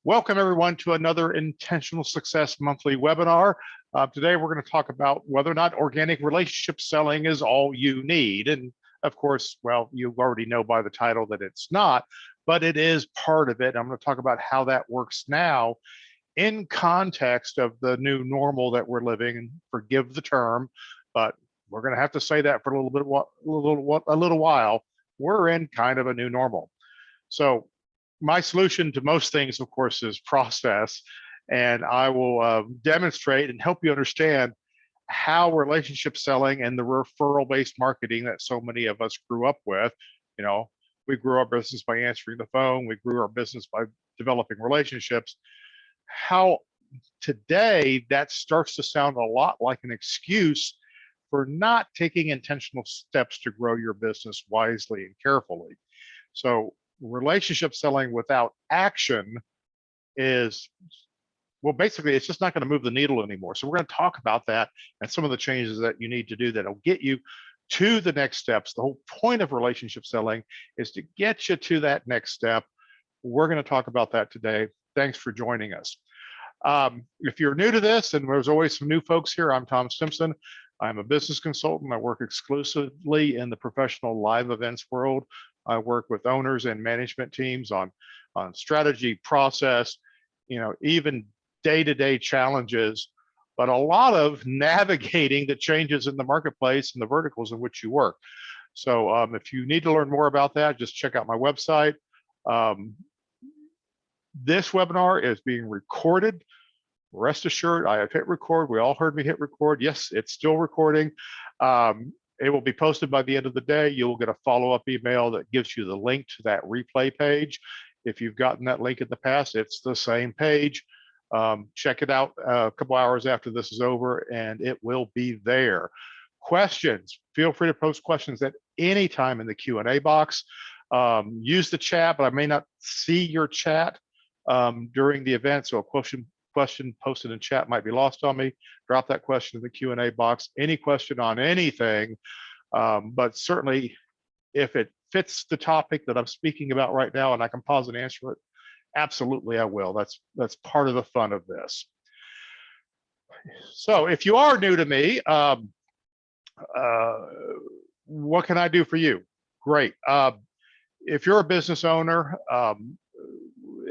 Welcome everyone to another Intentional Success Monthly webinar. Today we're going to talk about whether or not organic relationship selling is all you need. And of course, well, you already know by the title that it's not, but it is part of it. I'm going to talk about how that works now in context of the new normal that we're living in. Forgive the term, but we're going to have to say that for a little while. We're in kind of a new normal. So my solution to most things, of course, is process, and I will demonstrate and help you understand how relationship selling and the referral-based marketing that so many of us grew up with. You know, we grew our business by answering the phone. We grew our business by developing relationships. How today that starts to sound a lot like an excuse for not taking intentional steps to grow your business wisely and carefully. So relationship selling without action is, well, basically it's just not going to move the needle anymore. So we're going to talk about that and some of the changes that you need to do that'll get you to the next steps. The whole point of relationship selling is to get you to that next step. We're going to talk about that today. Thanks for joining us. If you're new to this, and there's always some new folks here, I'm Tom Simpson. I'm a business consultant. I work exclusively in the professional live events world. I work with owners and management teams on strategy, process, even day-to-day challenges, but a lot of navigating the changes in the marketplace and the verticals in which you work. So if you need to learn more about that, just check out my website. This webinar is being recorded. Rest assured, I have hit record. We all heard me hit record. Yes, it's still recording. It will be posted by the end of the day. You'll get a follow-up email that gives you the link to that replay page. If you've gotten that link in the past, it's the same page. Check it out a couple hours after this is over, and it will be there. Questions, feel free to post questions at any time in the Q&A box. Use the chat, but I may not see your chat during the event, so a question posted in chat might be lost on me. Drop that question in the Q&A box. Any question on anything, but certainly if it fits the topic that I'm speaking about right now and I can pause and answer it, absolutely I will. That's part of the fun of this. So if you are new to me, what can I do for you? Great. If you're a business owner,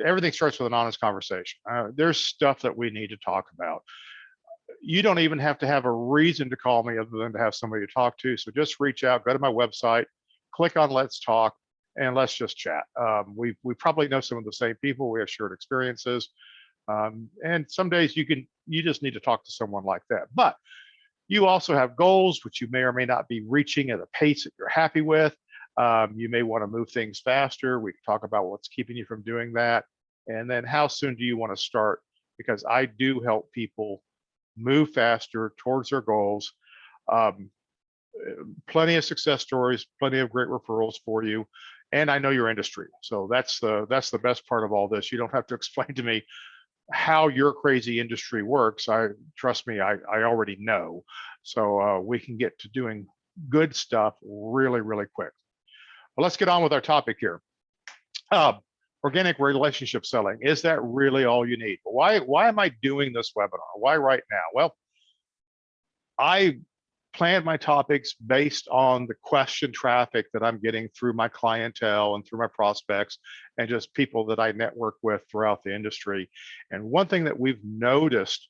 everything starts with an honest conversation. There's stuff that we need to talk about. You don't even have to have a reason to call me other than to have somebody to talk to. So just reach out, go to my website, click on Let's Talk, and let's just chat. We probably know some of the same people. We have shared experiences. And some days you just need to talk to someone like that. But you also have goals, which you may or may not be reaching at a pace that you're happy with. You may want to move things faster. We can talk about what's keeping you from doing that. And then how soon do you want to start? Because I do help people move faster towards their goals. Plenty of success stories, plenty of great referrals for you. And I know your industry. So that's the best part of all this. You don't have to explain to me how your crazy industry works. Trust me, I already know. So we can get to doing good stuff really, really quick. Well, let's get on with our topic here. Organic relationship selling. Is that really all you need? Why am I doing this webinar? Why right now? Well, I planned my topics based on the question traffic that I'm getting through my clientele and through my prospects and just people that I network with throughout the industry. And one thing that we've noticed,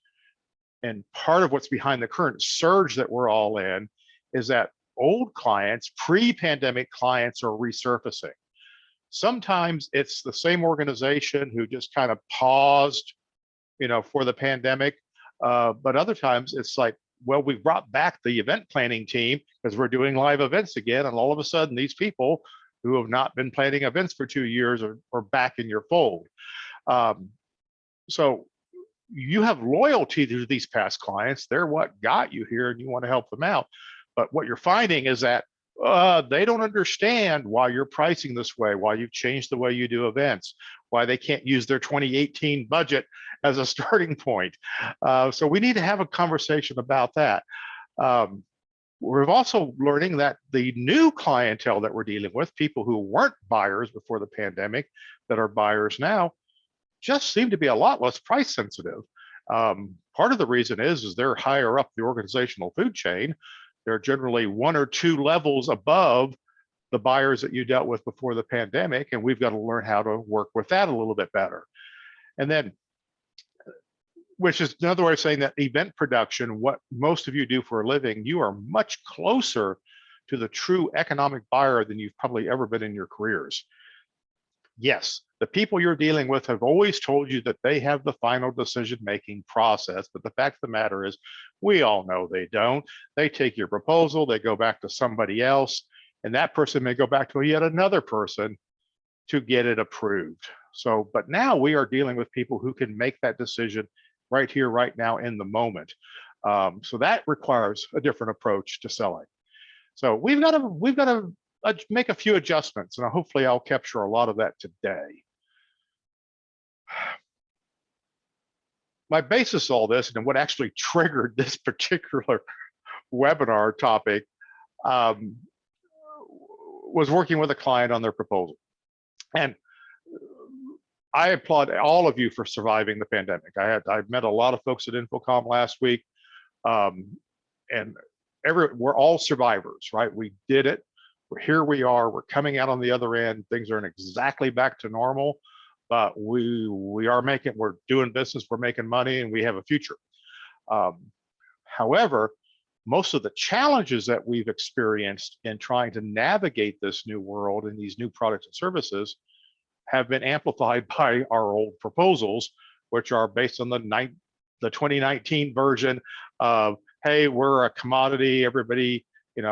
and part of what's behind the current surge that we're all in, is that old clients, pre-pandemic clients, are resurfacing. Sometimes it's the same organization who just kind of paused, for the pandemic. But other times it's like, well, we've brought back the event planning team because we're doing live events again. And all of a sudden these people who have not been planning events for 2 years are back in your fold. So you have loyalty to these past clients. They're what got you here and you want to help them out. But what you're finding is that they don't understand why you're pricing this way, why you've changed the way you do events, why they can't use their 2018 budget as a starting point. So we need to have a conversation about that. We're also learning that the new clientele that we're dealing with, people who weren't buyers before the pandemic that are buyers now, just seem to be a lot less price sensitive. Part of the reason is they're higher up the organizational food chain. They're generally one or two levels above the buyers that you dealt with before the pandemic, and we've got to learn how to work with that a little bit better. And then, which is another way of saying that event production, what most of you do for a living, you are much closer to the true economic buyer than you've probably ever been in your careers. Yes, the people you're dealing with have always told you that they have the final decision-making process, but the fact of the matter is, we all know they don't. They take your proposal, they go back to somebody else, and that person may go back to yet another person to get it approved. So, but now we are dealing with people who can make that decision right here, right now, in the moment. So that requires a different approach to selling. So we've got to make a few adjustments, and hopefully I'll capture a lot of that today. My basis of all this, and what actually triggered this particular webinar topic, was working with a client on their proposal. And I applaud all of you for surviving the pandemic. I met a lot of folks at InfoComm last week, and we're all survivors, right? We did it. Here we are. We're coming out on the other end. Things aren't exactly back to normal, but we're doing business. We're making money, and we have a future. However, most of the challenges that we've experienced in trying to navigate this new world and these new products and services have been amplified by our old proposals, which are based on the 2019 version of, hey, we're a commodity, everybody,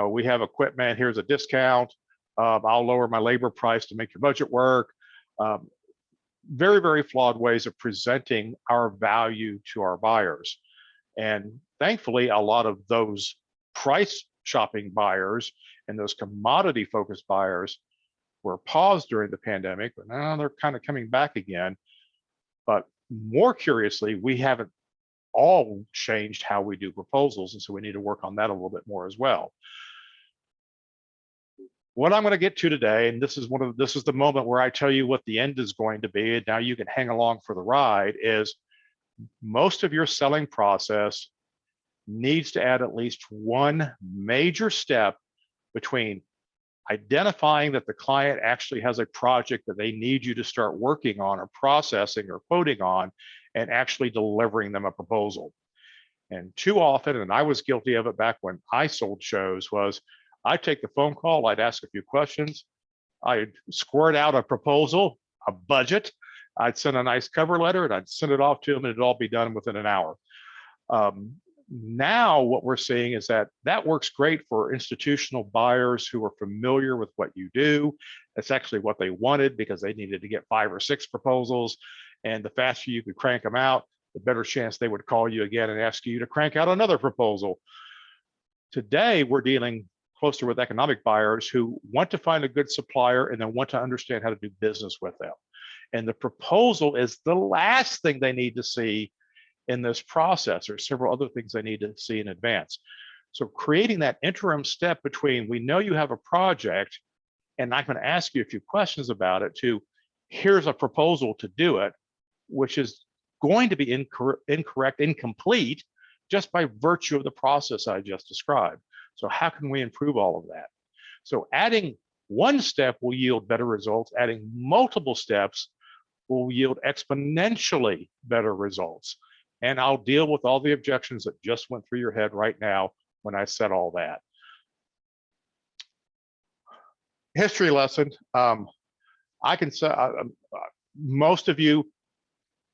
we have equipment, here's a discount, I'll lower my labor price to make your budget work. Very, very flawed ways of presenting our value to our buyers. And thankfully, a lot of those price shopping buyers and those commodity focused buyers were paused during the pandemic, but now they're kind of coming back again. But more curiously, we haven't all changed how we do proposals, and so we need to work on that a little bit more as well. What I'm going to get to today, and this is the moment where I tell you what the end is going to be, and now you can hang along for the ride, is most of your selling process needs to add at least one major step between identifying that the client actually has a project that they need you to start working on or processing or quoting on, and actually delivering them a proposal. And too often, and I was guilty of it back when I sold shows, was I'd take the phone call, I'd ask a few questions, I'd squirt out a proposal, a budget, I'd send a nice cover letter, and I'd send it off to them, and it'd all be done within an hour. Now what we're seeing is that works great for institutional buyers who are familiar with what you do. That's actually what they wanted, because they needed to get 5 or 6 proposals, and the faster you could crank them out, the better chance they would call you again and ask you to crank out another proposal. Today, we're dealing closer with economic buyers who want to find a good supplier and then want to understand how to do business with them. And the proposal is the last thing they need to see in this process. There's several other things they need to see in advance. So creating that interim step between, we know you have a project and I'm going to ask you a few questions about it, to here's a proposal to do it, which is going to be incorrect, incomplete, just by virtue of the process I just described. So how can we improve all of that? So adding one step will yield better results. Adding multiple steps will yield exponentially better results. And I'll deal with all the objections that just went through your head right now when I said all that. History lesson. I can say most of you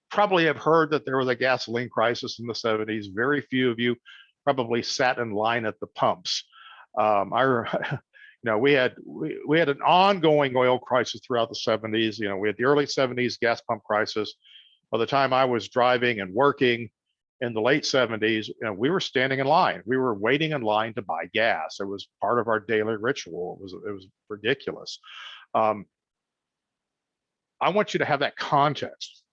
probably have heard that there was a gasoline crisis in the 70s. Very few of you probably sat in line at the pumps. We had an ongoing oil crisis throughout the 70s. We had the early 70s gas pump crisis. By the time I was driving and working in the late 70s, we were standing in line. We were waiting in line to buy gas. It was part of our daily ritual. It was ridiculous. I want you to have that context,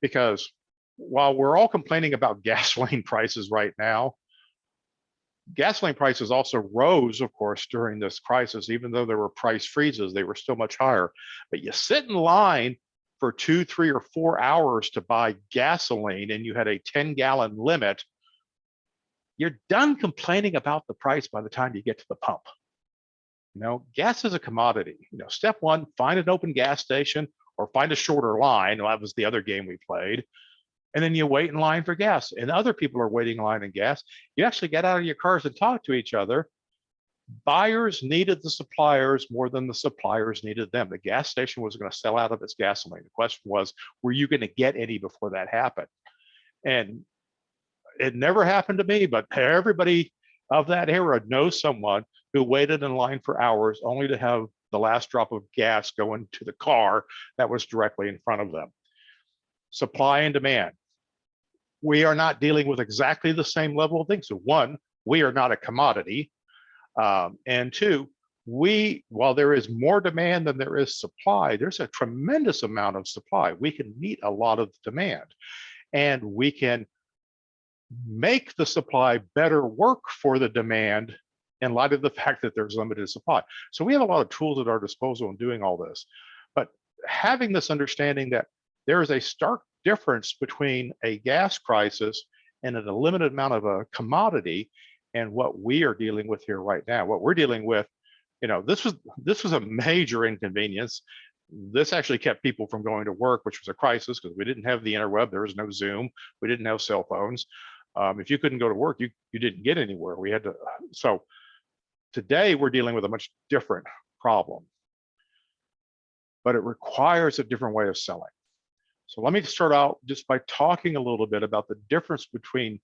because while we're all complaining about gasoline prices right now, gasoline prices also rose, of course, during this crisis. Even though there were price freezes, they were still much higher. But you sit in line for 2, 3, or 4 hours to buy gasoline and you had a 10-gallon limit, you're done complaining about the price by the time you get to the pump. Gas is a commodity. Step one, find an open gas station or find a shorter line. Well, that was the other game we played. And then you wait in line for gas, and other people are waiting in line in gas. You actually get out of your cars and talk to each other. Buyers needed the suppliers more than the suppliers needed them. The gas station was going to sell out of its gasoline. The question was, were you going to get any before that happened? And it never happened to me, but everybody of that era knows someone who waited in line for hours only to have the last drop of gas go into the car that was directly in front of them. Supply and demand. We are not dealing with exactly the same level of things. So one, we are not a commodity. And two, while there is more demand than there is supply, there's a tremendous amount of supply. We can meet a lot of demand, and we can make the supply better work for the demand in light of the fact that there's limited supply. So we have a lot of tools at our disposal in doing all this. But having this understanding that there is a stark difference between a gas crisis and a limited amount of a commodity and what we are dealing with here right now. What we're dealing with, this was a major inconvenience. This actually kept people from going to work, which was a crisis because we didn't have the interweb. There was no Zoom. We didn't have cell phones. If you couldn't go to work, you didn't get anywhere. We had to. So today we're dealing with a much different problem, but it requires a different way of selling. So let me start out just by talking a little bit about the difference between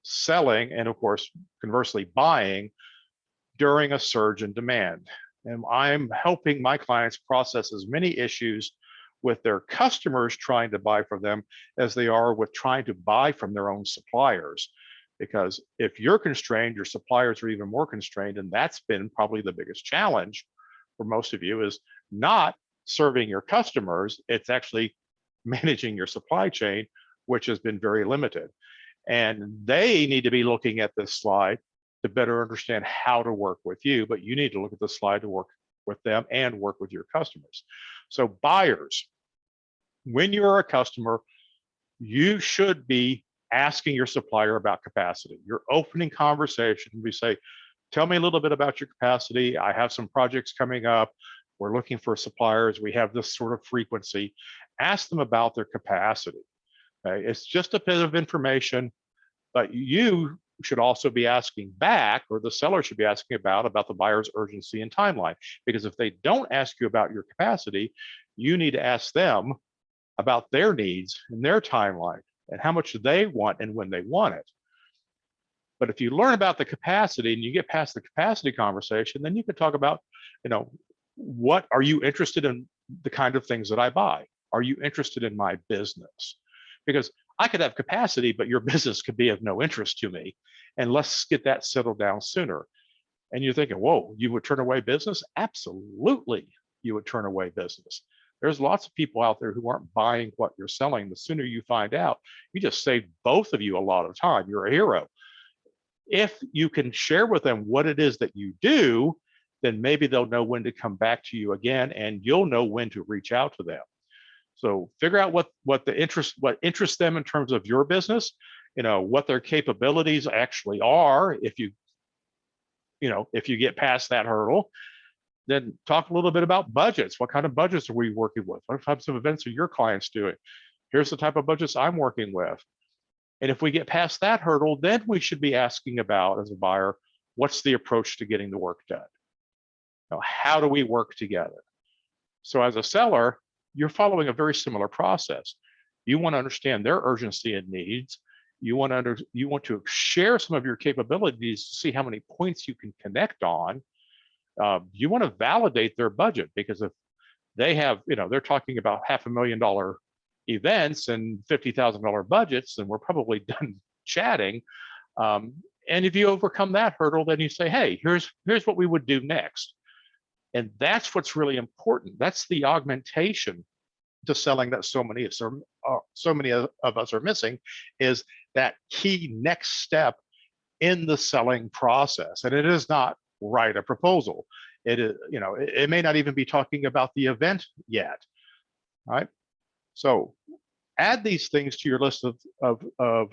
selling and, of course, conversely buying during a surge in demand. And I'm helping my clients process as many issues with their customers trying to buy from them as they are with trying to buy from their own suppliers. Because if you're constrained, your suppliers are even more constrained. And that's been probably the biggest challenge for most of you, is not serving your customers. It's actually managing your supply chain, which has been very limited. And they need to be looking at this slide to better understand how to work with you, but you need to look at the slide to work with them and work with your customers. So buyers, when you're a customer, you should be asking your supplier about capacity. Your opening conversation, we say, tell me a little bit about your capacity. I have some projects coming up. We're looking for suppliers. We have this sort of frequency. Ask them about their capacity. Okay? It's just a bit of information, but you should also be asking back, or the seller should be asking about the buyer's urgency and timeline. Because if they don't ask you about your capacity, you need to ask them about their needs and their timeline and how much they want and when they want it. But if you learn about the capacity and you get past the capacity conversation, then you can talk about, what are you interested in, the kind of things that I buy? Are you interested in my business? Because I could have capacity, but your business could be of no interest to me. And let's get that settled down sooner. And you're thinking, whoa, you would turn away business? Absolutely, you would turn away business. There's lots of people out there who aren't buying what you're selling. The sooner you find out, you just saved both of you a lot of time. You're a hero. If you can share with them what it is that you do, then maybe they'll know when to come back to you again, and you'll know when to reach out to them. So figure out what interests them in terms of your business, what their capabilities actually are. If you get past that hurdle, then talk a little bit about budgets. What kind of budgets are we working with? What types of events are your clients doing? Here's the type of budgets I'm working with. And if we get past that hurdle, then we should be asking about, as a buyer, what's the approach to getting the work done? How do we work together? So as a seller, you're following a very similar process. You want to understand their urgency and needs. You want to share some of your capabilities to see how many points you can connect on. You want to validate their budget, because if they have, they're talking about $500,000 events and $50,000 budgets, then we're probably done chatting. And if you overcome that hurdle, then you say, hey, here's what we would do next. And that's what's really important. That's the augmentation to selling that so many of us are missing, is that key next step in the selling process. And it is not write a proposal. It is, it may not even be talking about the event yet, right? So add these things to your list of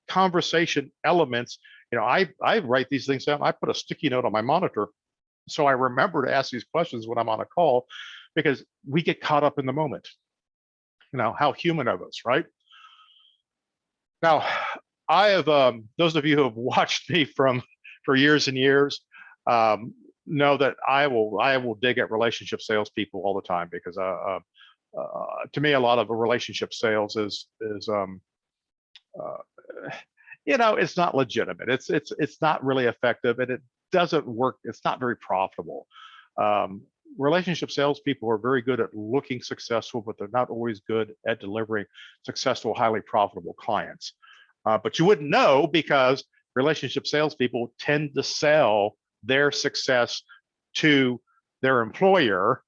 conversation elements. I write these things down. I put a sticky note on my monitor so I remember to ask these questions when I'm on a call, because we get caught up in the moment. How human of us, right? Now, I have those of you who have watched me for years and years know that I will dig at relationship salespeople all the time, because to me, a lot of a relationship sales is it's not legitimate. It's not really effective, and it doesn't work. It's not very profitable. Relationship salespeople are very good at looking successful, but they're not always good at delivering successful, highly profitable clients. But you wouldn't know, because relationship salespeople tend to sell their success to their employer,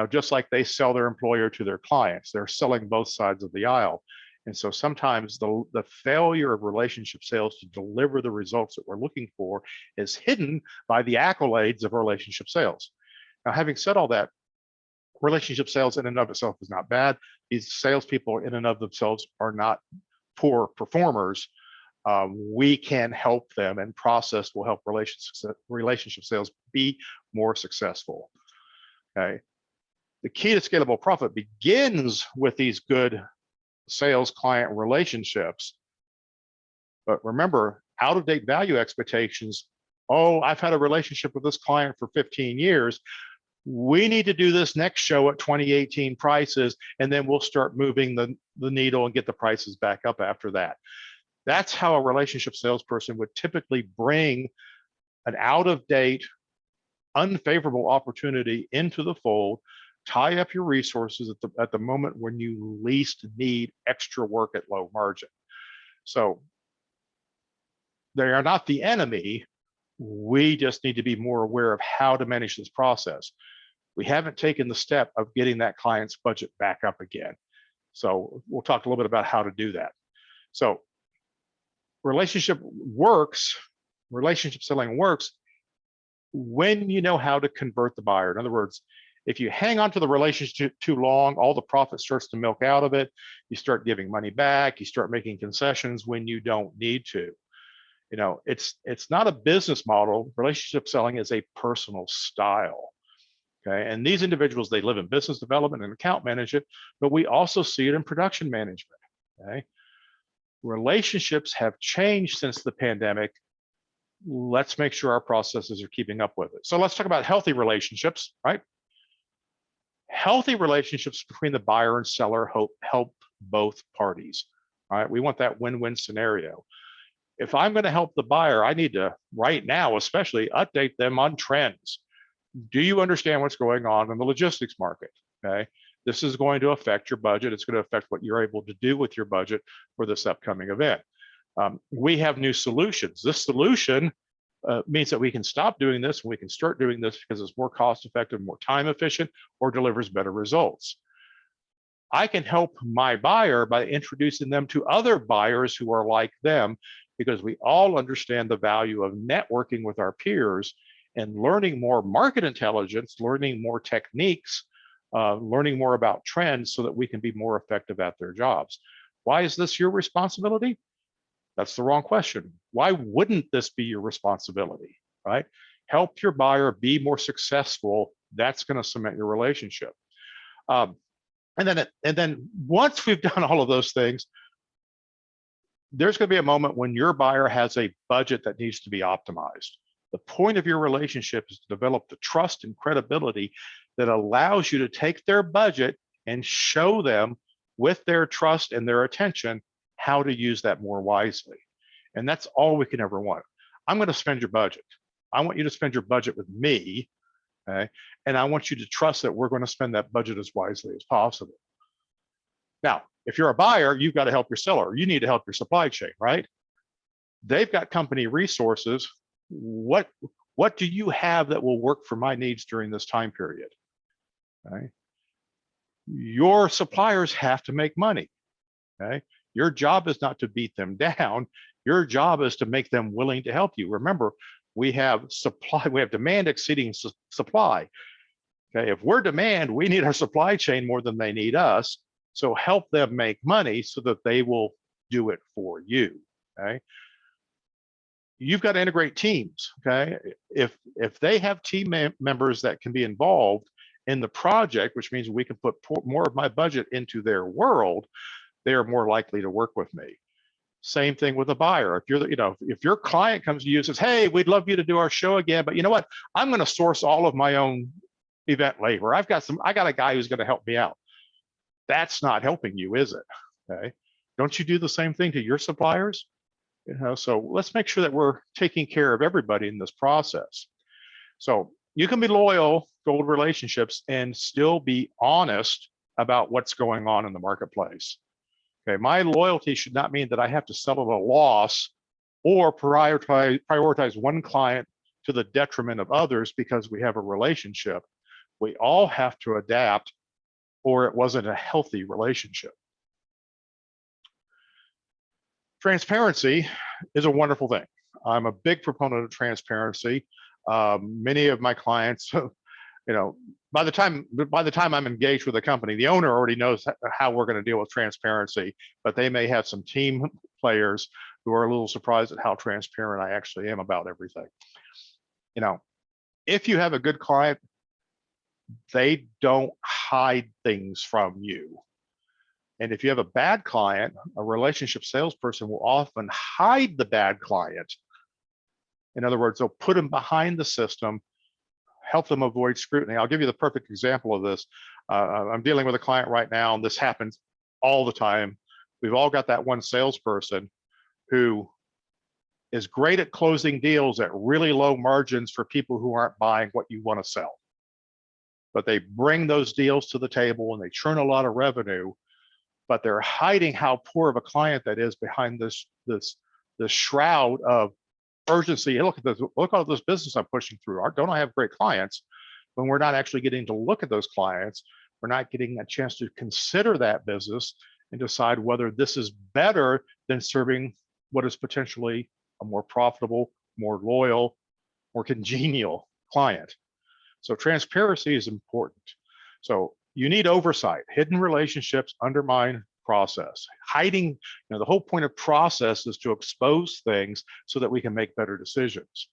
just like they sell their employer to their clients. They're selling both sides of the aisle. And so sometimes the failure of relationship sales to deliver the results that we're looking for is hidden by the accolades of relationship sales. Now, having said all that, relationship sales in and of itself is not bad. These salespeople in and of themselves are not poor performers. We can help them, and process will help relationship sales be more successful. Okay. The key to scalable profit begins with these good sales client relationships. But remember, out-of-date value expectations. Oh, I've had a relationship with this client for 15 years. We need to do this next show at 2018 prices, and then we'll start moving the needle and get the prices back up after that. That's how a relationship salesperson would typically bring an out-of-date, unfavorable opportunity into the fold, tie up your resources at the moment when you least need extra work at low margin. So they are not the enemy. We just need to be more aware of how to manage this process. We haven't taken the step of getting that client's budget back up again. So we'll talk a little bit about how to do that. So relationship selling works when you know how to convert the buyer. In other words, if you hang on to the relationship too long, all the profit starts to milk out of it. You start giving money back. You start making concessions when you don't need to. It's not a business model. Relationship selling is a personal style. Okay, and these individuals, they live in business development and account management, but we also see it in production management. Okay, relationships have changed since the pandemic. Let's make sure our processes are keeping up with it. So let's talk about healthy relationships, right? Healthy relationships between the buyer and seller help both parties. All right, we want that win-win scenario. If I'm going to help the buyer, I need to, right now especially, update them on trends. Do you understand what's going on in the logistics market? Okay, this is going to affect your budget. It's going to affect what you're able to do with your budget for this upcoming event. We have new solutions. This solution means that we can stop doing this and we can start doing this because it's more cost effective, more time efficient, or delivers better results. I can help my buyer by introducing them to other buyers who are like them, because we all understand the value of networking with our peers and learning more market intelligence, learning more techniques, learning more about trends so that we can be more effective at their jobs. Why is this your responsibility? That's the wrong question. Why wouldn't this be your responsibility, right? Help your buyer be more successful. That's going to cement your relationship. And then once we've done all of those things, there's going to be a moment when your buyer has a budget that needs to be optimized. The point of your relationship is to develop the trust and credibility that allows you to take their budget and show them, with their trust and their attention, how to use that more wisely. And that's all we can ever want. I'm going to spend your budget. I want you to spend your budget with me, okay? And I want you to trust that we're going to spend that budget as wisely as possible. Now, if you're a buyer, you've got to help your seller. You need to help your supply chain, right? They've got company resources. What do you have that will work for my needs during this time period? Okay. Your suppliers have to make money. Okay. Your job is not to beat them down. Your job is to make them willing to help you. Remember, we have demand exceeding supply. Okay. If we're demand, we need our supply chain more than they need us. So help them make money so that they will do it for you. Okay. You've got to integrate teams. Okay. If they have team members that can be involved in the project, which means we can put more of my budget into their world, they are more likely to work with me. Same thing with a buyer. If you're, if your client comes to you and says, "Hey, we'd love you to do our show again, but you know what? I'm going to source all of my own event labor. I got a guy who's going to help me out." That's not helping you, is it? Okay. Don't you do the same thing to your suppliers? So let's make sure that we're taking care of everybody in this process. So you can be loyal to old relationships and still be honest about what's going on in the marketplace. Okay, my loyalty should not mean that I have to settle a loss or prioritize one client to the detriment of others because we have a relationship. We all have to adapt, or it wasn't a healthy relationship. Transparency is a wonderful thing. I'm a big proponent of transparency. Many of my clients, by the time I'm engaged with a company, the owner already knows how we're going to deal with transparency, but they may have some team players who are a little surprised at how transparent I actually am about everything. If you have a good client, they don't hide things from you. And if you have a bad client, a relationship salesperson will often hide the bad client. In other words, they'll put them behind the system, help them avoid scrutiny. I'll give you the perfect example of this. I'm dealing with a client right now, and this happens all the time. We've all got that one salesperson who is great at closing deals at really low margins for people who aren't buying what you want to sell. But they bring those deals to the table and they churn a lot of revenue, but they're hiding how poor of a client that is behind this shroud of urgency. Hey, look at this, look at all this business I'm pushing through. Don't I have great clients? When we're not actually getting to look at those clients, we're not getting a chance to consider that business and decide whether this is better than serving what is potentially a more profitable, more loyal, more congenial client. So transparency is important. So you need oversight. Hidden relationships undermine process. Hiding, the whole point of process is to expose things so that we can make better decisions.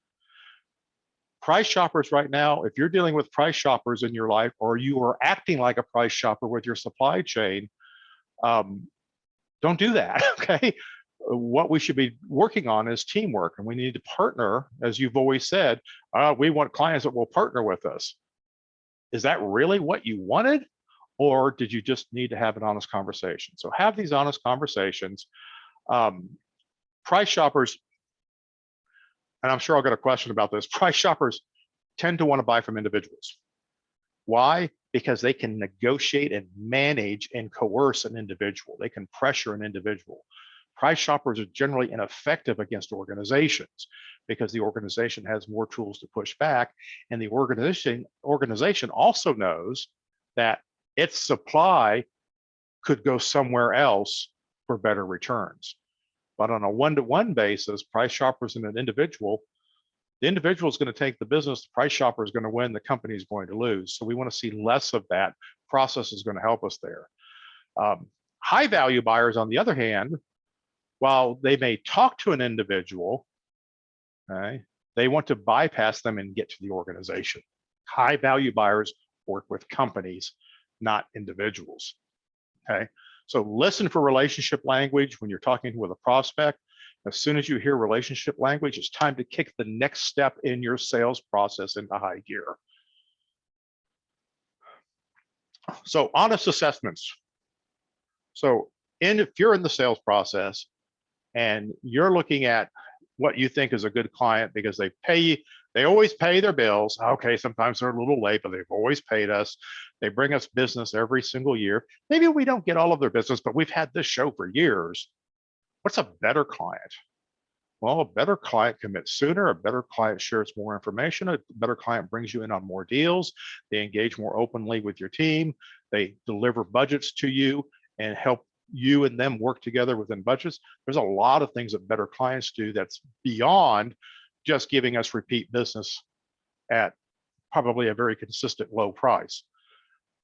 Price shoppers right now, if you're dealing with price shoppers in your life, or you are acting like a price shopper with your supply chain, don't do that, okay? What we should be working on is teamwork, and we need to partner, as you've always said. We want clients that will partner with us. Is that really what you wanted? Or did you just need to have an honest conversation? So have these honest conversations. Price shoppers, and I'm sure I'll get a question about this, price shoppers tend to want to buy from individuals. Why? Because they can negotiate and manage and coerce an individual. They can pressure an individual. Price shoppers are generally ineffective against organizations because the organization has more tools to push back, and the organization also knows that its supply could go somewhere else for better returns. But on a one-to-one basis, price shoppers and an individual, the individual is going to take the business, the price shopper is going to win, the company is going to lose. So we want to see less of that. Process is going to help us there. High value buyers, on the other hand, while they may talk to an individual, okay, they want to bypass them and get to the organization. High value buyers work with companies, not individuals. Okay, so listen for relationship language when you're talking with a prospect. As soon as you hear relationship language, it's time to kick the next step in your sales process into high gear. So honest assessments. So if you're in the sales process and you're looking at what you think is a good client because they always pay their bills. Okay, sometimes they're a little late, but they've always paid us. They bring us business every single year. Maybe we don't get all of their business, but we've had this show for years. What's a better client? Well, a better client commits sooner, a better client shares more information, a better client brings you in on more deals, they engage more openly with your team, they deliver budgets to you and help you and them work together within budgets. There's a lot of things that better clients do that's beyond just giving us repeat business at probably a very consistent low price.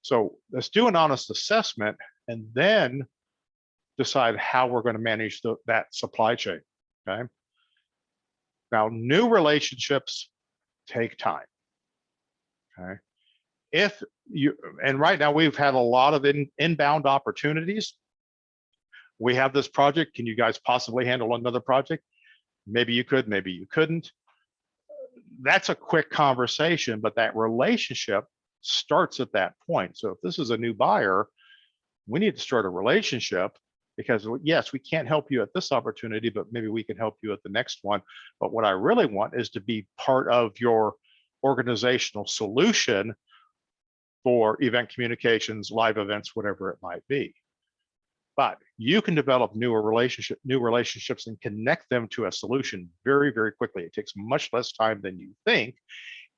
So let's do an honest assessment and then decide how we're going to manage that supply chain. Okay. Now, new relationships take time. Okay. If you, and right now we've had a lot of inbound opportunities. We have this project. Can you guys possibly handle another project? Maybe you could, maybe you couldn't. That's a quick conversation, but that relationship starts at that point. So if this is a new buyer, we need to start a relationship, because yes, we can't help you at this opportunity, but maybe we can help you at the next one. But what I really want is to be part of your organizational solution for event communications, live events, whatever it might be. But you can develop new relationships and connect them to a solution very, very quickly. It takes much less time than you think,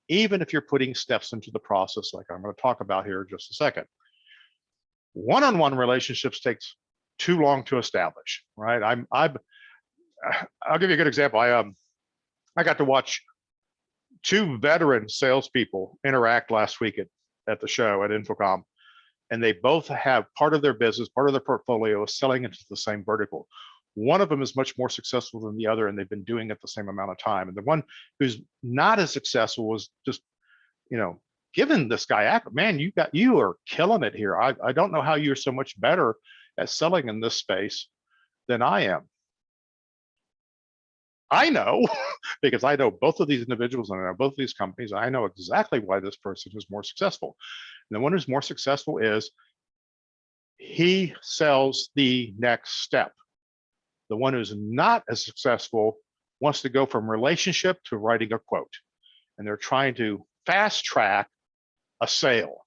even if you're putting steps into the process like I'm going to talk about here in just a second. One-on-one relationships takes too long to establish, right? I'll give you a good example. I got to watch two veteran salespeople interact last week at the show at Infocom, and they both have part of their business, part of their portfolio is selling into the same vertical. One of them is much more successful than the other, and they've been doing it the same amount of time. And the one who's not as successful was just, giving this guy, man, you are killing it here. I don't know how you're so much better at selling in this space than I am. I know because I know both of these individuals and I know both of these companies. And I know exactly why this person is more successful. And the one who's more successful is he sells the next step. The one who's not as successful wants to go from relationship to writing a quote. And they're trying to fast track a sale.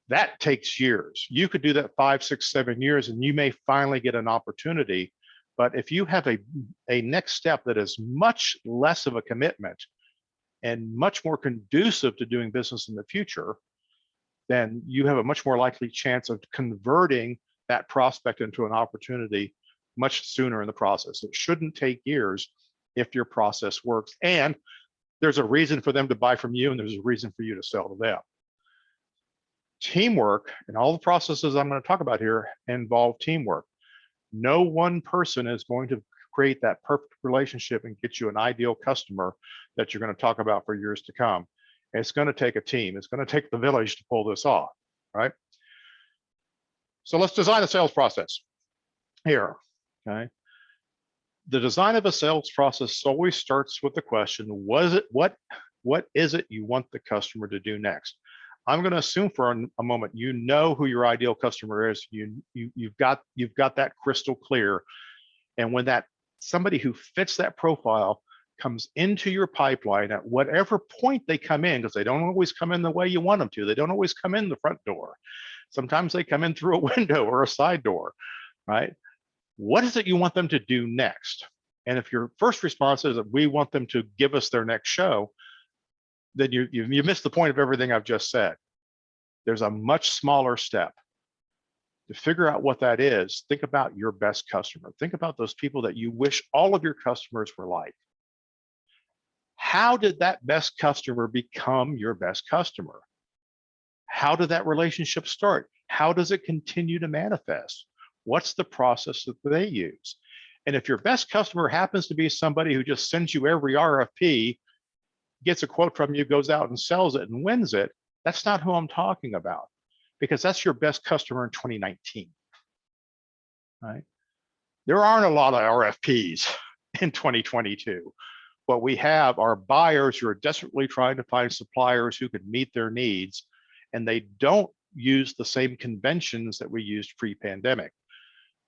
That takes years. You could do that 5, 6, 7 years, and you may finally get an opportunity. But if you have a next step that is much less of a commitment and much more conducive to doing business in the future, then you have a much more likely chance of converting that prospect into an opportunity much sooner in the process. It shouldn't take years if your process works. And there's a reason for them to buy from you, and there's a reason for you to sell to them. Teamwork and all the processes I'm going to talk about here involve teamwork. No one person is going to create that perfect relationship and get you an ideal customer that you're going to talk about for years to come. It's going to take a team. It's going to take the village to pull this off, right? So let's design a sales process here, okay? The design of a sales process always starts with the question, what is it you want the customer to do next? I'm going to assume for a moment you know who your ideal customer is. You've got that crystal clear. And when that somebody who fits that profile comes into your pipeline at whatever point they come in, because they don't always come in the way you want them to. They don't always come in the front door. Sometimes they come in through a window or a side door, right? What is it you want them to do next? And if your first response is that we want them to give us their next show, then you missed the point of everything I've just said. There's a much smaller step. To figure out what that is, think about your best customer. Think about those people that you wish all of your customers were like. How did that best customer become your best customer? How did that relationship start? How does it continue to manifest? What's the process that they use? And if your best customer happens to be somebody who just sends you every RFP, gets a quote from you, goes out and sells it and wins it, that's not who I'm talking about, because that's your best customer in 2019, right? There aren't a lot of RFPs in 2022. What we have are buyers who are desperately trying to find suppliers who could meet their needs, and they don't use the same conventions that we used pre-pandemic,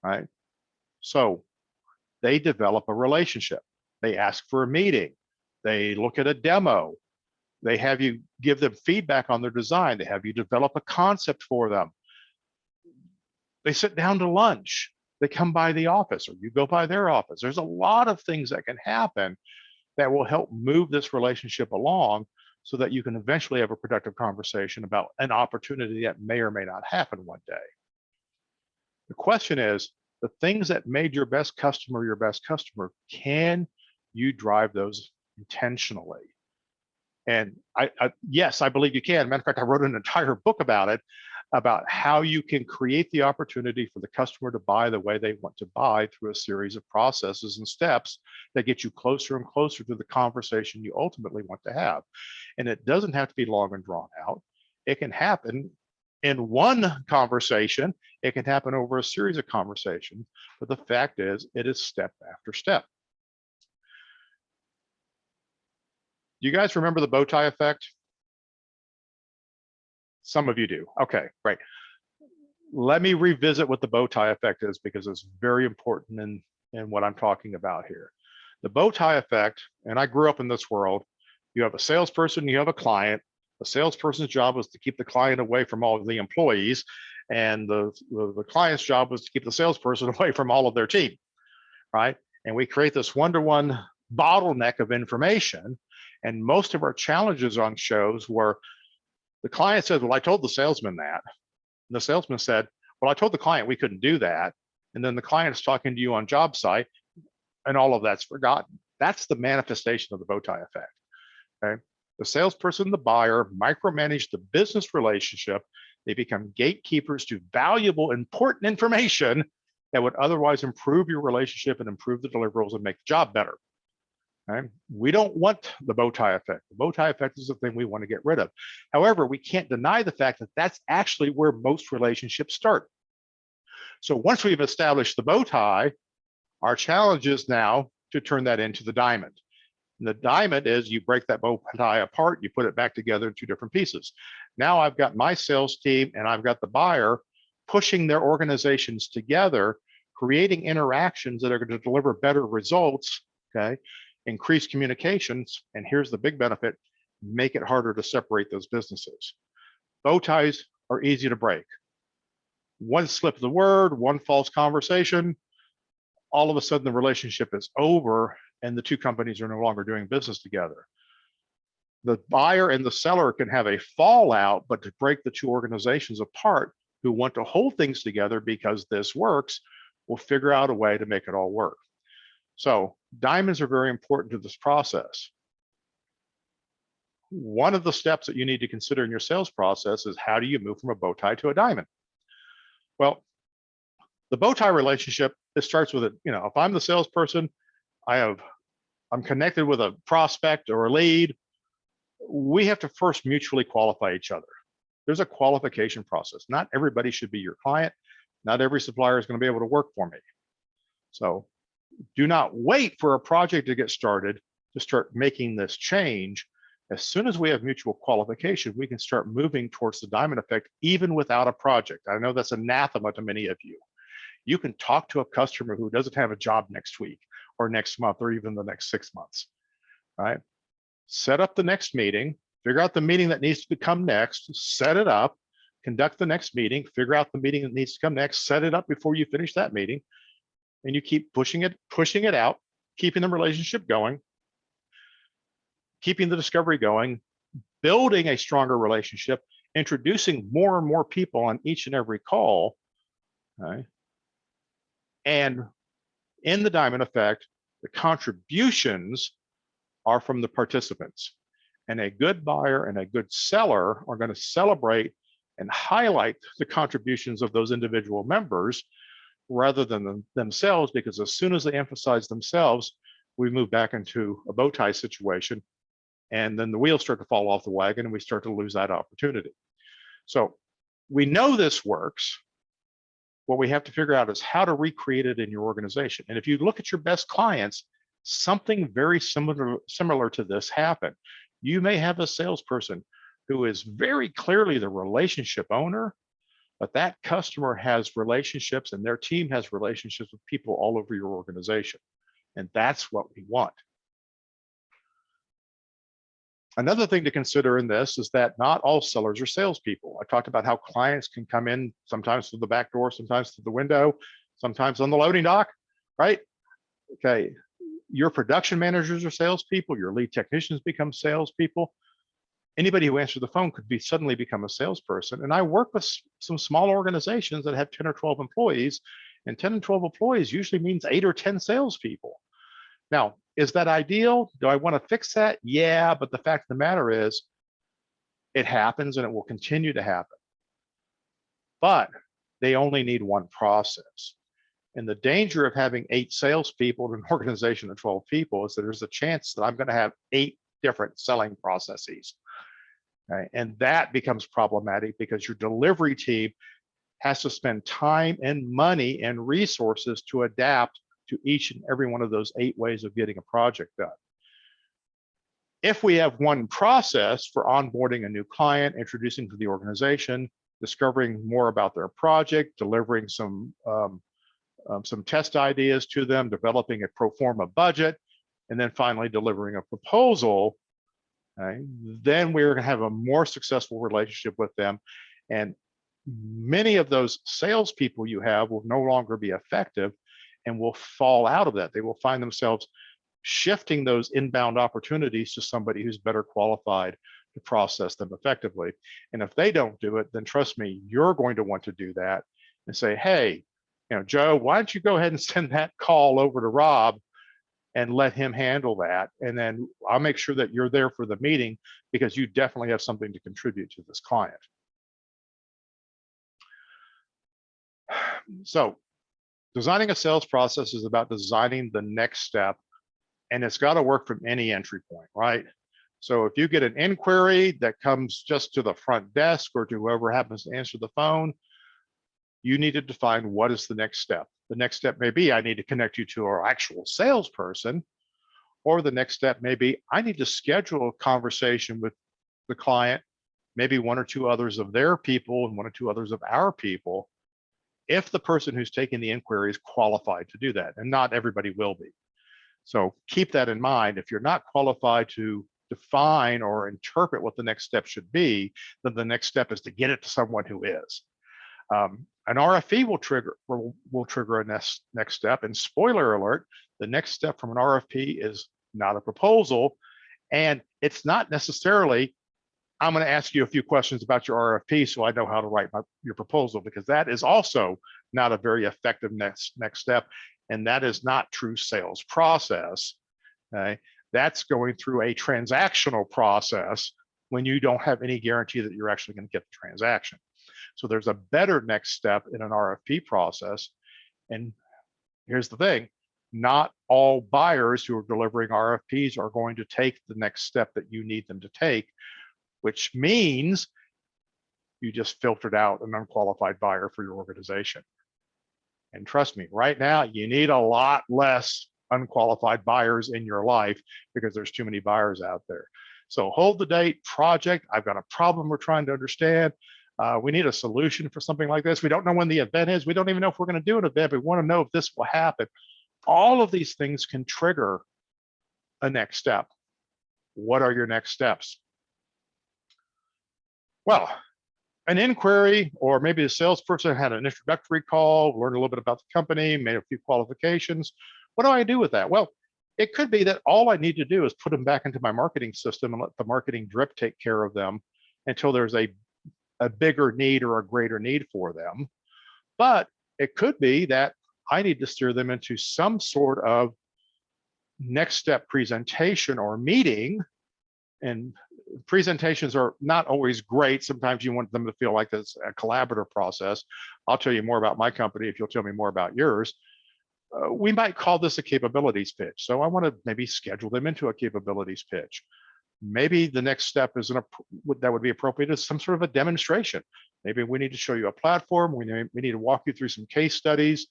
right? So they develop a relationship. They ask for a meeting. They look at a demo. They have you give them feedback on their design. They have you develop a concept for them. They sit down to lunch. They come by the office, or you go by their office. There's a lot of things that can happen that will help move this relationship along so that you can eventually have a productive conversation about an opportunity that may or may not happen one day. The question is, the things that made your best customer, can you drive those intentionally? And yes, I believe you can. Matter of fact, I wrote an entire book about it. about how you can create the opportunity for the customer to buy the way they want to buy through a series of processes and steps that get you closer and closer to the conversation you ultimately want to have. And it doesn't have to be long and drawn out. It can happen in one conversation. It can happen over a series of conversations. But the fact is, it is step after step. Do you guys remember the bow tie effect? Some of you do. Okay, great. Let me revisit what the bow tie effect is, because it's very important in what I'm talking about here. The bow tie effect, and I grew up in this world, you have a salesperson, you have a client. The salesperson's job was to keep the client away from all of the employees, and the client's job was to keep the salesperson away from all of their team, right? And we create this one-to-one bottleneck of information. And most of our challenges on shows were the client said, well, I told the salesman that. And the salesman said, well, I told the client we couldn't do that. And then the client is talking to you on job site, and all of that's forgotten. That's the manifestation of the bow tie effect. Okay. The salesperson, the buyer, micromanage the business relationship. They become gatekeepers to valuable, important information that would otherwise improve your relationship and improve the deliverables and make the job better. Okay. We don't want the bow tie effect. The bow tie effect is the thing we want to get rid of. However, we can't deny the fact that that's actually where most relationships start. So once we've established the bow tie, our challenge is now to turn that into the diamond. And the diamond is you break that bow tie apart, you put it back together in two different pieces. Now I've got my sales team and I've got the buyer pushing their organizations together, creating interactions that are going to deliver better results, okay? Increase communications, and here's the big benefit, make it harder to separate those businesses. Bow ties are easy to break. One slip of the word, one false conversation, all of a sudden the relationship is over and the two companies are no longer doing business together. The buyer and the seller can have a fallout, but to break the two organizations apart who want to hold things together because this works, will figure out a way to make it all work. So diamonds are very important to this process. One of the steps that you need to consider in your sales process is how do you move from a bow tie to a diamond? Well, the bow tie relationship, it starts with if I'm the salesperson, I'm connected with a prospect or a lead. We have to first mutually qualify each other. There's a qualification process. Not everybody should be your client. Not every supplier is going to be able to work for me. So do not wait for a project to get started to start making this change. As soon as we have mutual qualification, we can start moving towards the diamond effect, even without a project. I know that's anathema to many of you. You can talk to a customer who doesn't have a job next week or next month or even the next 6 months, right? Set up the next meeting, figure out the meeting that needs to come next, set it up, conduct the next meeting, figure out the meeting that needs to come next, set it up before you finish that meeting, and you keep pushing it out, keeping the relationship going, keeping the discovery going, building a stronger relationship, introducing more and more people on each and every call, okay? And in the diamond effect, the contributions are from the participants. And a good buyer and a good seller are going to celebrate and highlight the contributions of those individual members rather than themselves, because as soon as they emphasize themselves, we move back into a bow tie situation, and then the wheels start to fall off the wagon and we start to lose that opportunity. So we know this works. What we have to figure out is how to recreate it in your organization. And if you look at your best clients, something very similar to this happened. You may have a salesperson who is very clearly the relationship owner, but that customer has relationships and their team has relationships with people all over your organization. And that's what we want. Another thing to consider in this is that not all sellers are salespeople. I talked about how clients can come in sometimes through the back door, sometimes through the window, sometimes on the loading dock, right? Okay, your production managers are salespeople, your lead technicians become salespeople. Anybody who answers the phone could suddenly become a salesperson. And I work with some small organizations that have 10 or 12 employees, and 10 and 12 employees usually means 8 or 10 salespeople. Now, is that ideal? Do I want to fix that? Yeah, but the fact of the matter is, it happens and it will continue to happen. but they only need one process. And the danger of having 8 salespeople in an organization of 12 people is that there's a chance that I'm going to have 8 different selling processes. Okay? And that becomes problematic because your delivery team has to spend time and money and resources to adapt to each and every one of those 8 ways of getting a project done. If we have one process for onboarding a new client, introducing to the organization, discovering more about their project, delivering some test ideas to them, developing a pro forma budget, and then finally delivering a proposal, okay, then we're going to have a more successful relationship with them. And many of those salespeople you have will no longer be effective and will fall out of that. They will find themselves shifting those inbound opportunities to somebody who's better qualified to process them effectively. And if they don't do it, then trust me, you're going to want to do that and say, hey, Joe, why don't you go ahead and send that call over to Rob and let him handle that. And then I'll make sure that you're there for the meeting because you definitely have something to contribute to this client. So designing a sales process is about designing the next step, and it's got to work from any entry point, right? So if you get an inquiry that comes just to the front desk or to whoever happens to answer the phone, you need to define what is the next step. The next step may be I need to connect you to our actual salesperson, or the next step may be I need to schedule a conversation with the client, maybe 1 or 2 others of their people and 1 or 2 others of our people, if the person who's taking the inquiry is qualified to do that, and not everybody will be. So keep that in mind. If you're not qualified to define or interpret what the next step should be, then the next step is to get it to someone who is. An RFP will trigger a next step. And spoiler alert, the next step from an RFP is not a proposal. And it's not necessarily, I'm going to ask you a few questions about your RFP so I know how to write your proposal, because that is also not a very effective next step. And that is not true sales process. Okay? That's going through a transactional process when you don't have any guarantee that you're actually going to get the transaction. So there's a better next step in an RFP process. And here's the thing, not all buyers who are delivering RFPs are going to take the next step that you need them to take, which means you just filtered out an unqualified buyer for your organization. And trust me, right now, you need a lot less unqualified buyers in your life because there's too many buyers out there. So hold the date, project, I've got a problem we're trying to understand. We need a solution for something like this. We don't know when the event is. We don't even know if we're going to do an event. We want to know if this will happen. All of these things can trigger a next step. What are your next steps? Well, an inquiry, or maybe the salesperson had an introductory call, learned a little bit about the company, made a few qualifications. What do I do with that? Well, it could be that all I need to do is put them back into my marketing system and let the marketing drip take care of them until there's a bigger need or a greater need for them. But it could be that I need to steer them into some sort of next step presentation or meeting. And presentations are not always great. Sometimes you want them to feel like it's a collaborative process. I'll tell you more about my company if you'll tell me more about yours. We might call this a capabilities pitch. So I want to maybe schedule them into a capabilities pitch. Maybe the next step is that would be appropriate is some sort of a demonstration. Maybe we need to show you a platform. We need to walk you through some case studies.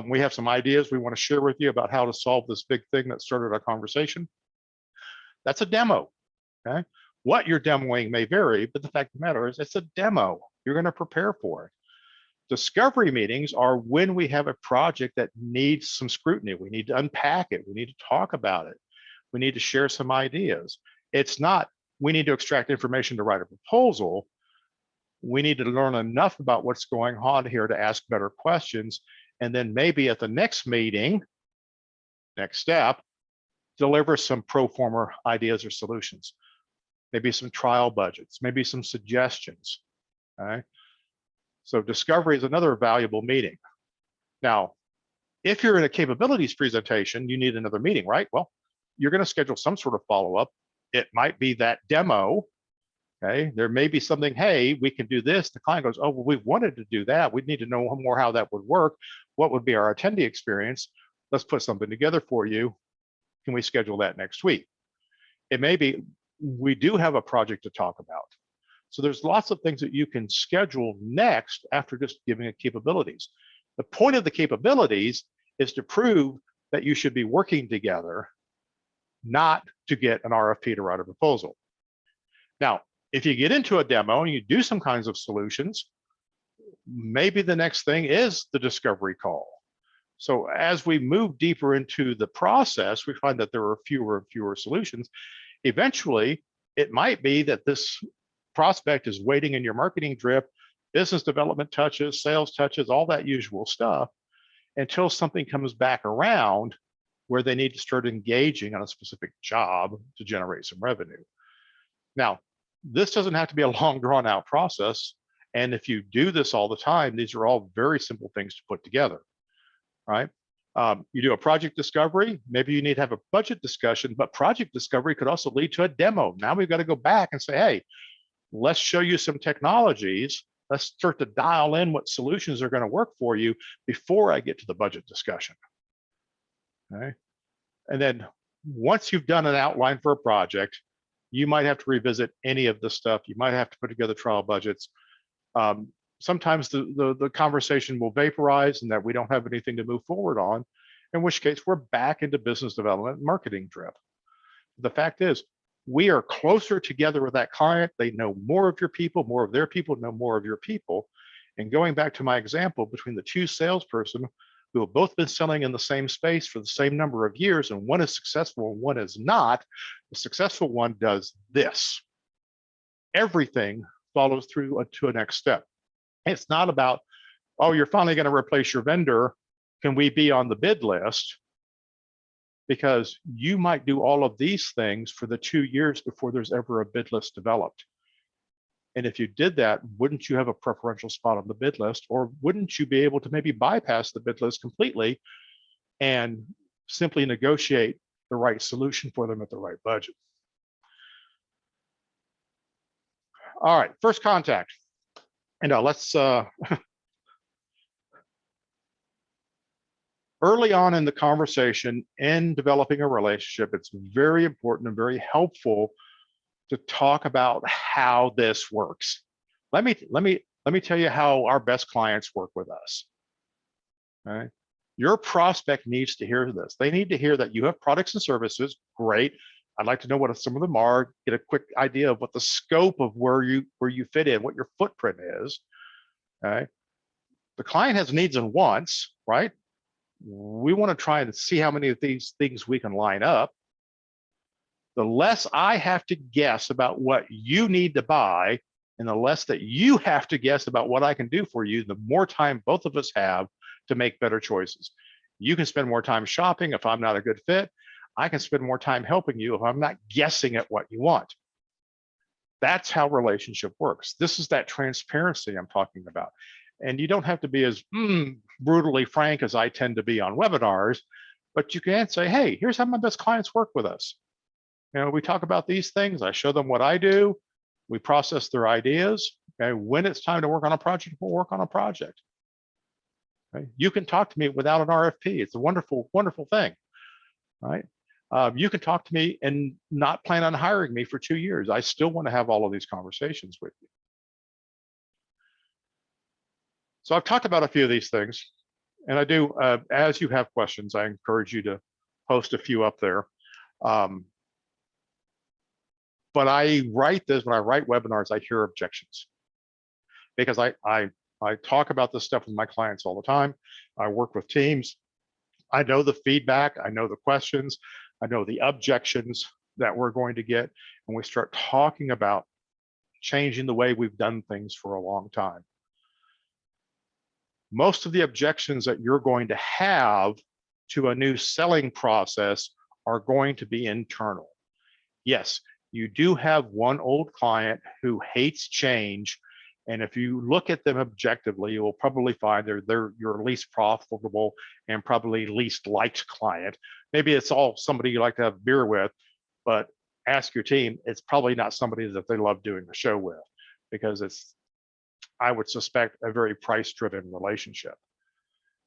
We have some ideas we want to share with you about how to solve this big thing that started our conversation. That's a demo. Okay. What you're demoing may vary, but the fact of the matter is it's a demo. You're going to prepare for it. Discovery meetings are when we have a project that needs some scrutiny. We need to unpack it. We need to talk about it. We need to share some ideas. It's not, we need to extract information to write a proposal. We need to learn enough about what's going on here to ask better questions. And then maybe at the next meeting, next step, deliver some pro forma ideas or solutions. Maybe some trial budgets, maybe some suggestions. Okay. So discovery is another valuable meeting. Now, if you're in a capabilities presentation, you need another meeting, right? Well, you're going to schedule some sort of follow-up. It might be that demo, Okay, there may be something, hey, we can do this. The client goes, oh, well, we wanted to do that. We need to know more how that would work. What would be our attendee experience? Let's put something together for you. Can we schedule that next week? It may be, we do have a project to talk about. So there's lots of things that you can schedule next after just giving it capabilities. The point of the capabilities is to prove that you should be working together, not to get an RFP to write a proposal. Now, if you get into a demo and you do some kinds of solutions, maybe the next thing is the discovery call. So as we move deeper into the process, we find that there are fewer and fewer solutions. Eventually, it might be that this prospect is waiting in your marketing drip, business development touches, sales touches, all that usual stuff, until something comes back around where they need to start engaging on a specific job to generate some revenue. Now, this doesn't have to be a long drawn out process. And if you do this all the time, these are all very simple things to put together, right? You do a project discovery, maybe you need to have a budget discussion, but project discovery could also lead to a demo. Now we've got to go back and say, hey, let's show you some technologies. Let's start to dial in what solutions are going to work for you before I get to the budget discussion. Okay. And then once you've done an outline for a project, you might have to revisit any of the stuff. You might have to put together trial budgets. Sometimes the conversation will vaporize and that we don't have anything to move forward on, in which case we're back into business development and marketing drip. The fact is, we are closer together with that client. They know more of your people, more of their people know more of your people. And going back to my example between the two salesperson who have both been selling in the same space for the same number of years, and one is successful and one is not, the successful one does this. Everything follows through to a next step. It's not about, oh, you're finally going to replace your vendor. Can we be on the bid list? Because you might do all of these things for the 2 years before there's ever a bid list developed. And if you did that, wouldn't you have a preferential spot on the bid list? Or wouldn't you be able to maybe bypass the bid list completely and simply negotiate the right solution for them at the right budget? All right, first contact. And let's, early on in the conversation in developing a relationship, it's very important and very helpful to talk about how this works. Let me tell you how our best clients work with us. Okay? Your prospect needs to hear this. They need to hear that you have products and services. Great. I'd like to know what some of them are, get a quick idea of what the scope of where you fit in, what your footprint is. Okay? The client has needs and wants, right? We want to try and see how many of these things we can line up. The less I have to guess about what you need to buy, and the less that you have to guess about what I can do for you, the more time both of us have to make better choices. You can spend more time shopping if I'm not a good fit. I can spend more time helping you if I'm not guessing at what you want. That's how relationship works. This is that transparency I'm talking about. And you don't have to be as brutally frank as I tend to be on webinars, but you can say, hey, here's how my best clients work with us. You know, we talk about these things. I show them what I do. We process their ideas. Okay, when it's time to work on a project, we'll work on a project. Okay? You can talk to me without an RFP. It's a wonderful, wonderful thing, right? You can talk to me and not plan on hiring me for 2 years. I still want to have all of these conversations with you. So I've talked about a few of these things, and I do, as you have questions, I encourage you to post a few up there. But I write this, when I write webinars, I hear objections because I talk about this stuff with my clients all the time. I work with teams. I know the feedback, I know the questions, I know the objections that we're going to get when we start talking about changing the way we've done things for a long time. Most of the objections that you're going to have to a new selling process are going to be internal. Yes, you do have one old client who hates change, and if you look at them objectively, you will probably find they're your least profitable and probably least liked client. Maybe it's all somebody you like to have beer with, but ask your team, it's probably not somebody that they love doing the show with, because it's, I would suspect, a very price-driven relationship.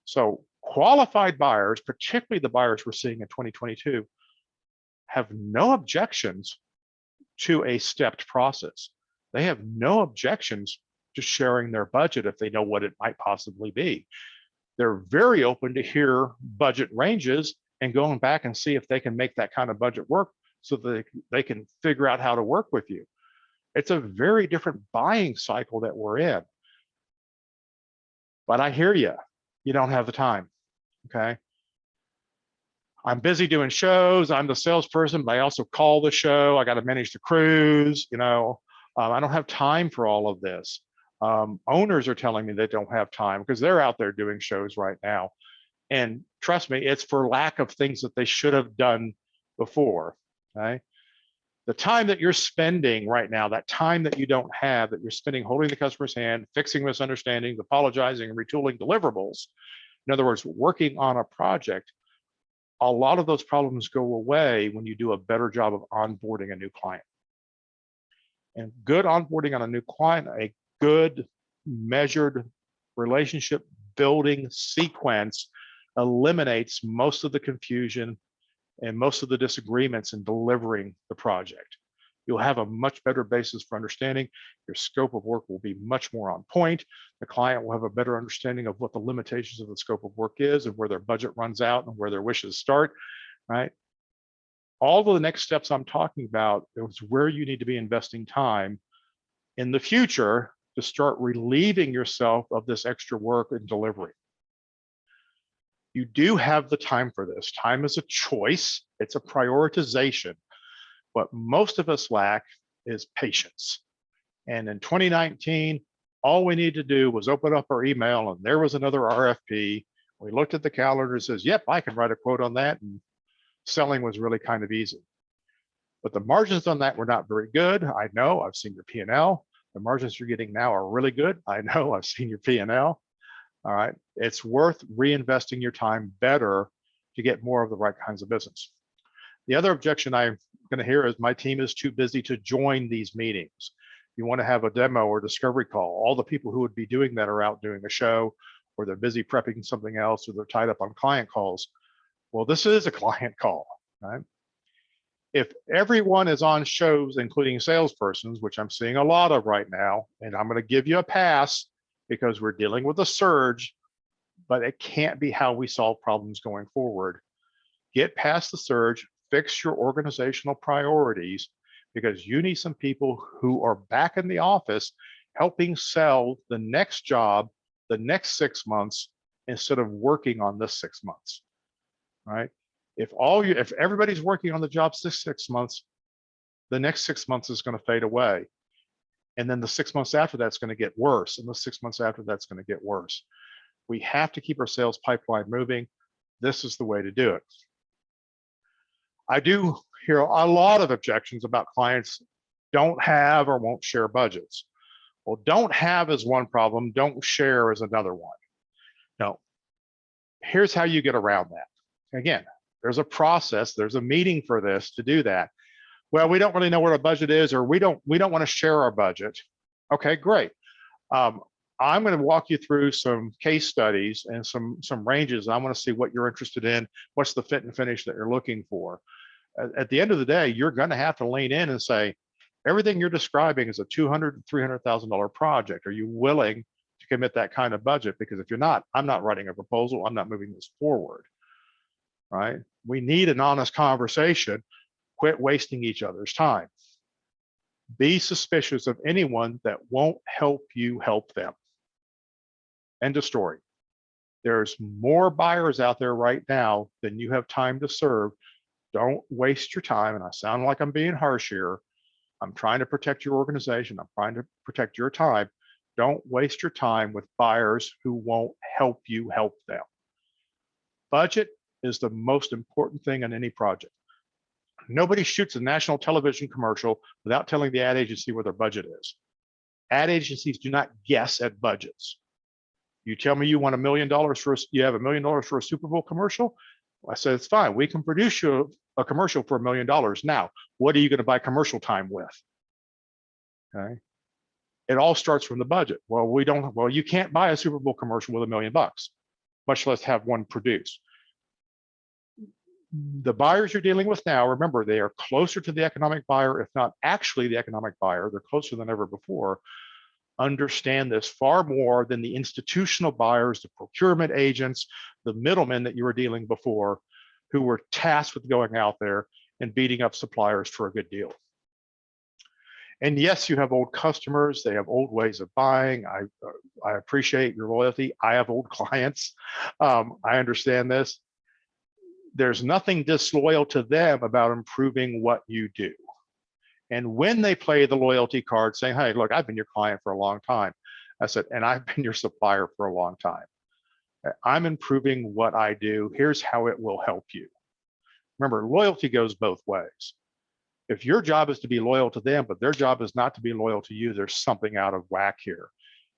So qualified buyers, particularly the buyers we're seeing in 2022, have no objections to a stepped process. They have no objections to sharing their budget if they know what it might possibly be. They're very open to hear budget ranges and going back and see if they can make that kind of budget work so that they can figure out how to work with you. It's a very different buying cycle that we're in. But I hear you. You don't have the time, okay? I'm busy doing shows. I'm the salesperson, but I also call the show. I got to manage the crews, you know. I don't have time for all of this. Owners are telling me they don't have time because they're out there doing shows right now. And trust me, it's for lack of things that they should have done before, okay? The time that you're spending right now, that time that you don't have, that you're spending holding the customer's hand, fixing misunderstandings, apologizing, and retooling deliverables, in other words, working on a project, a lot of those problems go away when you do a better job of onboarding a new client. And good onboarding on a new client, a good measured relationship building sequence eliminates most of the confusion and most of the disagreements in delivering the project. You'll have a much better basis for understanding. Your scope of work will be much more on point. The client will have a better understanding of what the limitations of the scope of work is and where their budget runs out and where their wishes start, right? All of the next steps I'm talking about is where you need to be investing time in the future to start relieving yourself of this extra work and delivery. You do have the time for this. Time is a choice. It's a prioritization. What most of us lack is patience. And in 2019, all we needed to do was open up our email and there was another RFP. We looked at the calendar and says, yep, I can write a quote on that. And selling was really kind of easy. But the margins on that were not very good. I know, I've seen your P&L. The margins you're getting now are really good. I know, I've seen your P&L. All right, it's worth reinvesting your time better to get more of the right kinds of business. The other objection I'm going to hear is my team is too busy to join these meetings. You want to have a demo or discovery call. All the people who would be doing that are out doing a show, or they're busy prepping something else, or they're tied up on client calls. Well, this is a client call, right? If everyone is on shows, including salespersons, which I'm seeing a lot of right now, and I'm going to give you a pass because we're dealing with a surge, but it can't be how we solve problems going forward. Get past the surge, fix your organizational priorities, because you need some people who are back in the office helping sell the next job, the next 6 months, instead of working on this 6 months, right? If everybody's working on the job 6 months, the next 6 months is going to fade away. And then the 6 months after that's going to get worse. And the 6 months after that's going to get worse. We have to keep our sales pipeline moving. This is the way to do it. I do hear a lot of objections about clients don't have or won't share budgets. Well, don't have is one problem. Don't share is another one. No, here's how you get around that. Again, there's a process, there's a meeting for this to do that. Well, we don't really know what our budget is, or we don't want to share our budget. Okay, great. I'm going to walk you through some case studies and some ranges. I want to see what you're interested in. What's the fit and finish that you're looking for? At the end of the day, you're going to have to lean in and say, everything you're describing is a $200,000 to $300,000 project. Are you willing to commit that kind of budget? Because if you're not, I'm not writing a proposal. I'm not moving this forward. Right? We need an honest conversation. Quit wasting each other's time. Be suspicious of anyone that won't help you help them. End of story. There's more buyers out there right now than you have time to serve. Don't waste your time. And I sound like I'm being harsh here. I'm trying to protect your organization. I'm trying to protect your time. Don't waste your time with buyers who won't help you help them. Budget is the most important thing on any project. Nobody shoots a national television commercial without telling the ad agency what their budget is. Ad agencies do not guess at budgets. You tell me you want $1 million you have $1 million for a Super Bowl commercial. I said, it's fine. We can produce you a commercial for $1 million. Now, what are you going to buy commercial time with? Okay. It all starts from the budget. Well, you can't buy a Super Bowl commercial with $1 million, much less have one produced. The buyers you're dealing with now, remember, they are closer to the economic buyer, if not actually the economic buyer. They're closer than ever before. Understand this far more than the institutional buyers, the procurement agents, the middlemen that you were dealing before, who were tasked with going out there and beating up suppliers for a good deal. And yes, you have old customers. They have old ways of buying. I appreciate your loyalty. I have old clients. I understand this. There's nothing disloyal to them about improving what you do. And when they play the loyalty card saying, hey, look, I've been your client for a long time. I said, and I've been your supplier for a long time. I'm improving what I do. Here's how it will help you. Remember, loyalty goes both ways. If your job is to be loyal to them, but their job is not to be loyal to you, there's something out of whack here.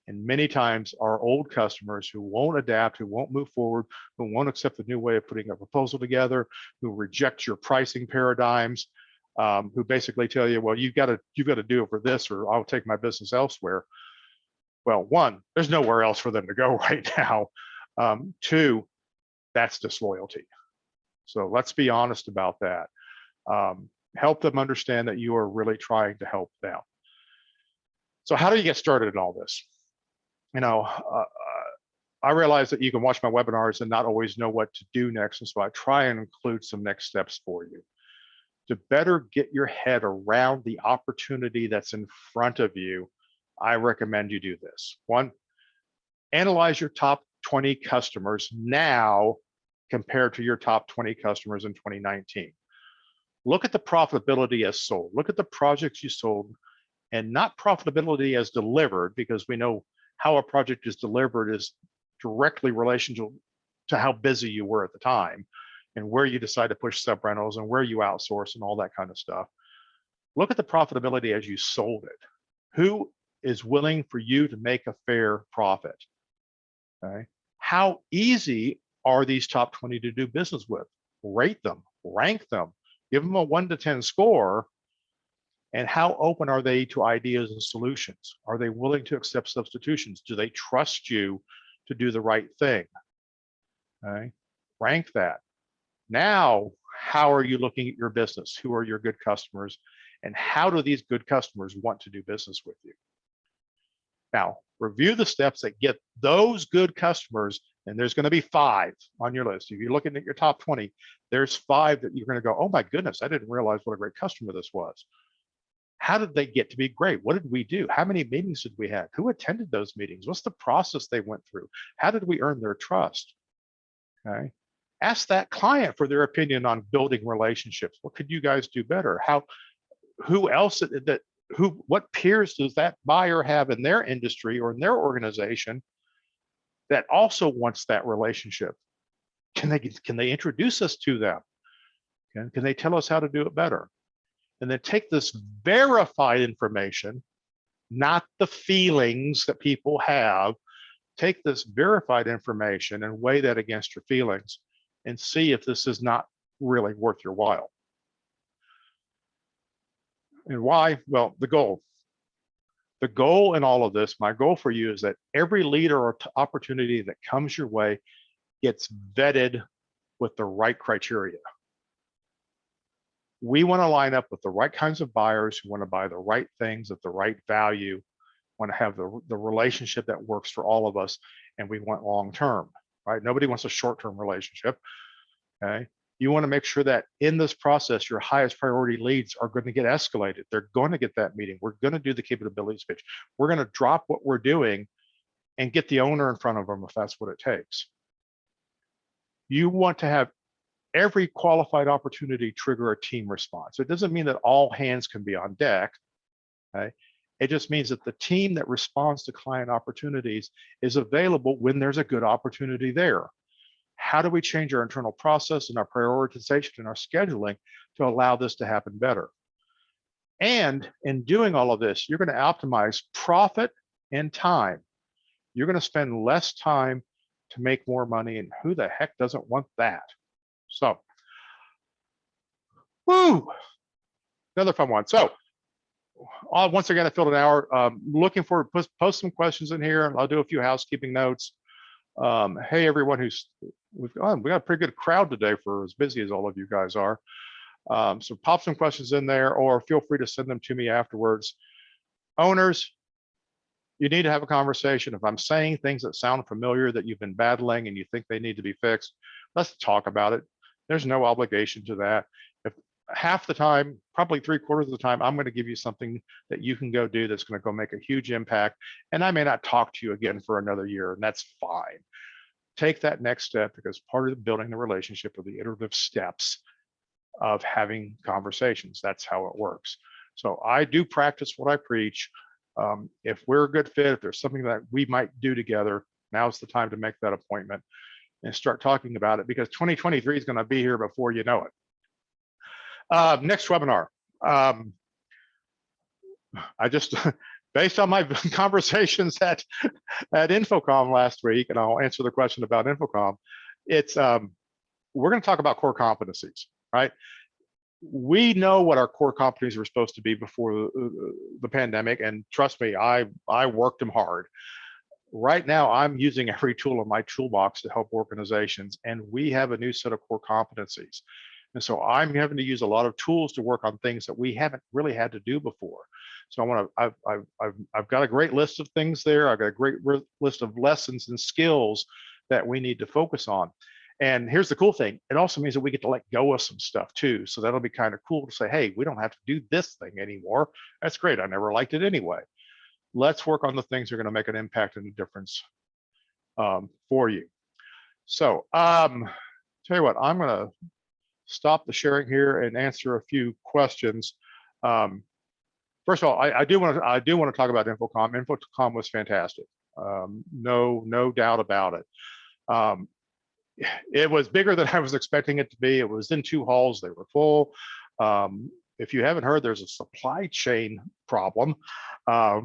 And many times our old customers who won't adapt, who won't move forward, who won't accept the new way of putting a proposal together, who reject your pricing paradigms, who basically tell you, well, you've got to do it for this, or I'll take my business elsewhere. Well, one, there's nowhere else for them to go right now. Two, that's disloyalty. So let's be honest about that. Help them understand that you are really trying to help them. So how do you get started in all this? You know, I realize that you can watch my webinars and not always know what to do next. And so I try and include some next steps for you. To better get your head around the opportunity that's in front of you, I recommend you do this. One, analyze your top 20 customers now compared to your top 20 customers in 2019. Look at the profitability as sold. Look at the projects you sold, and not profitability as delivered, because we know how a project is delivered is directly relational to how busy you were at the time and where you decide to push sub-rentals and where you outsource and all that kind of stuff. Look at the profitability as you sold it. Who is willing for you to make a fair profit? Okay. How easy are these top 20 to do business with? Rate them, rank them, give them a 1 to 10 score. And how open are they to ideas and solutions? Are they willing to accept substitutions? Do they trust you to do the right thing? Okay. Rank that. Now, how are you looking at your business? Who are your good customers? And how do these good customers want to do business with you? Now, review the steps that get those good customers, and there's going to be 5 on your list. If you're looking at your top 20, there's 5 that you're going to go, oh my goodness, I didn't realize what a great customer this was. How did they get to be great? What did we do? How many meetings did we have? Who attended those meetings? What's the process they went through? How did we earn their trust? Okay. Ask that client for their opinion on building relationships. What could you guys do better? What peers does that buyer have in their industry or in their organization that also wants that relationship? Can they introduce us to them? Can they tell us how to do it better? And then take this verified information, not the feelings that people have. Take this verified information and weigh that against your feelings and see if this is not really worth your while. And why? Well, the goal. The goal in all of this, my goal for you, is that every lead or opportunity that comes your way gets vetted with the right criteria. We want to line up with the right kinds of buyers who want to buy the right things at the right value, want to have the relationship that works for all of us, and we want long-term, right? Nobody wants a short-term relationship, okay? You want to make sure that in this process, your highest priority leads are going to get escalated. They're going to get that meeting. We're going to do the capabilities pitch. We're going to drop what we're doing and get the owner in front of them if that's what it takes. You want to have every qualified opportunity trigger a team response. It doesn't mean that all hands can be on deck. Okay? It just means that the team that responds to client opportunities is available when there's a good opportunity there. How do we change our internal process and our prioritization and our scheduling to allow this to happen better? And in doing all of this, you're going to optimize profit and time. You're going to spend less time to make more money, and who the heck doesn't want that? So Woo! Another fun one. So once again, I filled an hour. Looking forward, post some questions in here. I'll do a few housekeeping notes. Hey, everyone we got a pretty good crowd today for as busy as all of you guys are. So pop some questions in there, or feel free to send them to me afterwards. Owners, you need to have a conversation. If I'm saying things that sound familiar that you've been battling and you think they need to be fixed, let's talk about it. There's no obligation to that. If half the time, probably 3/4 of the time, I'm going to give you something that you can go do that's going to go make a huge impact. And I may not talk to you again for another year, and that's fine. Take that next step, because part of building the relationship are the iterative steps of having conversations. That's how it works. So I do practice what I preach. If we're a good fit, if there's something that we might do together, now's the time to make that appointment and start talking about it, because 2023 is going to be here before you know it. Next webinar. I just, based on my conversations at InfoComm last week, and I'll answer the question about InfoComm, it's, we're going to talk about core competencies, right? We know what our core competencies were supposed to be before the pandemic, and trust me, I worked them hard. Right now, I'm using every tool in my toolbox to help organizations, and we have a new set of core competencies. And so I'm having to use a lot of tools to work on things that we haven't really had to do before. So I've got a great list of things there. I've got a great list of lessons and skills that we need to focus on. And here's the cool thing. It also means that we get to let go of some stuff too. So that'll be kind of cool to say, hey, we don't have to do this thing anymore. That's great. I never liked it anyway. Let's work on the things that are going to make an impact and a difference for you. So tell you what, I'm going to stop the sharing here and answer a few questions. First of all, I do want to talk about InfoComm. InfoComm was fantastic. No doubt about it. It was bigger than I was expecting it to be. It was in 2 halls. They were full. If you haven't heard, there's a supply chain problem.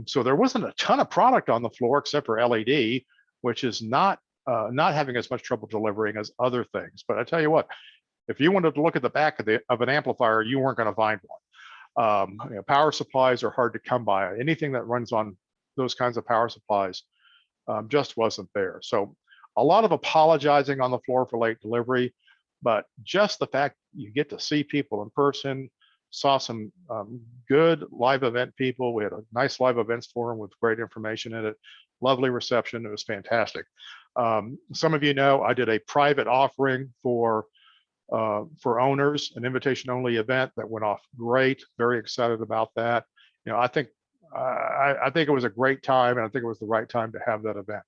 So there wasn't a ton of product on the floor except for LED, which is not having as much trouble delivering as other things. But I tell you what, if you wanted to look at the back of an amplifier, you weren't going to find one. Power supplies are hard to come by. Anything that runs on those kinds of power supplies just wasn't there. So a lot of apologizing on the floor for late delivery, but just the fact you get to see people in person, saw some good live event people. We had a nice live events forum with great information in it, lovely reception. It was fantastic. Some of you know I did a private offering for owners, an invitation only event that went off great. Very excited about that. I think it was a great time, and I think it was the right time to have that event.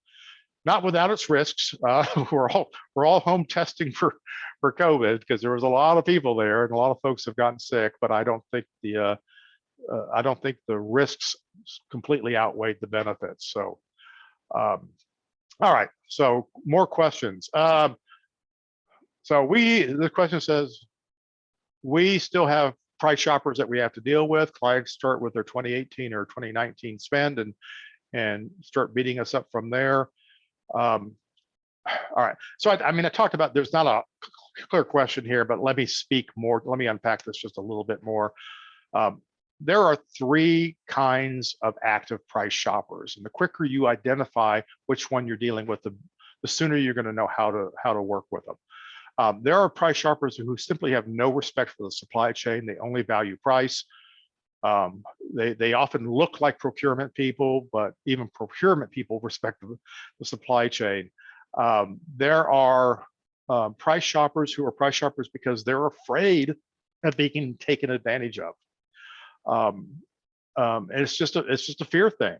Not without its risks. We're all home testing for COVID, because there was a lot of people there and a lot of folks have gotten sick. But I don't think the risks completely outweighed the benefits. So, all right. So more questions. So the question says, we still have price shoppers that we have to deal with. Clients start with their 2018 or 2019 spend and start beating us up from there. All right. So I talked about, there's not a clear question here, but let me speak more. Let me unpack this just a little bit more. There are 3 kinds of active price shoppers, and the quicker you identify which one you're dealing with, the sooner you're going to know how to work with them. There are price shoppers who simply have no respect for the supply chain. They only value price. They often look like procurement people, but even procurement people respect the supply chain. There are price shoppers who are price shoppers because they're afraid of being taken advantage of. And it's just a fear thing.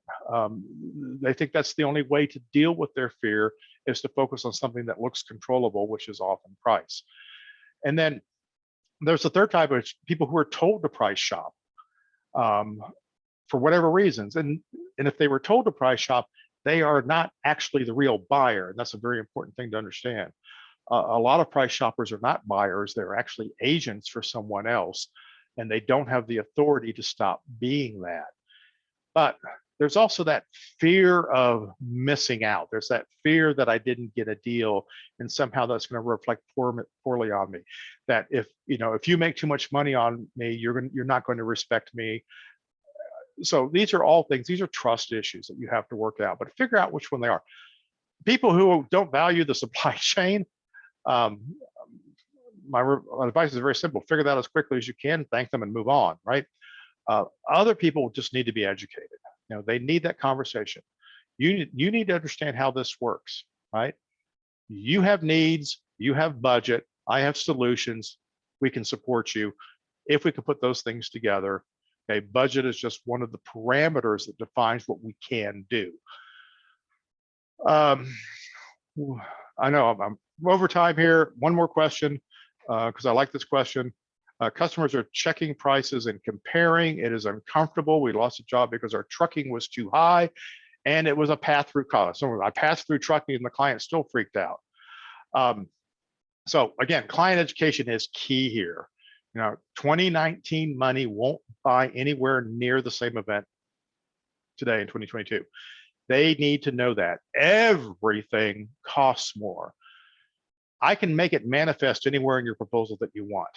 They think that's the only way to deal with their fear, is to focus on something that looks controllable, which is often price. And then there's the third type of people who are told to price shop for whatever reasons. And if they were told to price shop, they are not actually the real buyer. And that's a very important thing to understand. A lot of price shoppers are not buyers. They're actually agents for someone else, and they don't have the authority to stop being that. But there's also that fear of missing out. There's that fear that I didn't get a deal and somehow that's going to reflect poorly on me. That if you make too much money on me, you're not going to respect me. So these are all things, these are trust issues that you have to work out, but figure out which one they are. People who don't value the supply chain, my advice is very simple: figure that out as quickly as you can, thank them, and move on. Right? Other people just need to be educated. They need that conversation. You need to understand how this works. Right? You have needs, you have budget, I have solutions. We can support you if we can put those things together. Okay, budget is just one of the parameters that defines what we can do. I know I'm over time here. One more question, because I like this question. Customers are checking prices and comparing. It is uncomfortable. We lost a job because our trucking was too high and it was a pass-through cost. So I passed through trucking and the client still freaked out. So again, client education is key here. 2019 money won't buy anywhere near the same event today in 2022. They need to know that everything costs more. I can make it manifest anywhere in your proposal that you want.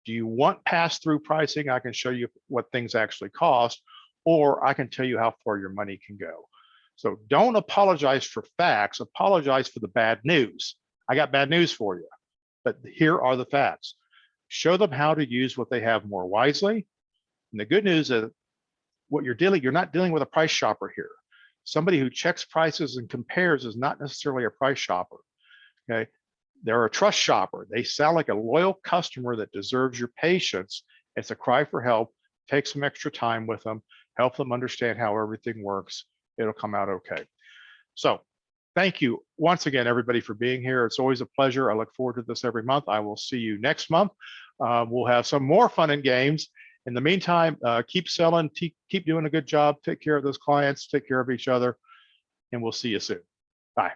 Do you want pass-through pricing? I can show you what things actually cost, or I can tell you how far your money can go. So don't apologize for facts, apologize for the bad news. I got bad news for you, but here are the facts. Show them how to use what they have more wisely. And the good news is you're not dealing with a price shopper here. Somebody who checks prices and compares is not necessarily a price shopper. Okay, they're a trust shopper. They sound like a loyal customer that deserves your patience. It's a cry for help. Take some extra time with them, help them understand how everything works. It'll come out okay. So thank you once again, everybody, for being here. It's always a pleasure. I look forward to this every month. I will see you next month. We'll have some more fun and games. In the meantime, keep selling, keep doing a good job, take care of those clients, take care of each other, and we'll see you soon. Bye.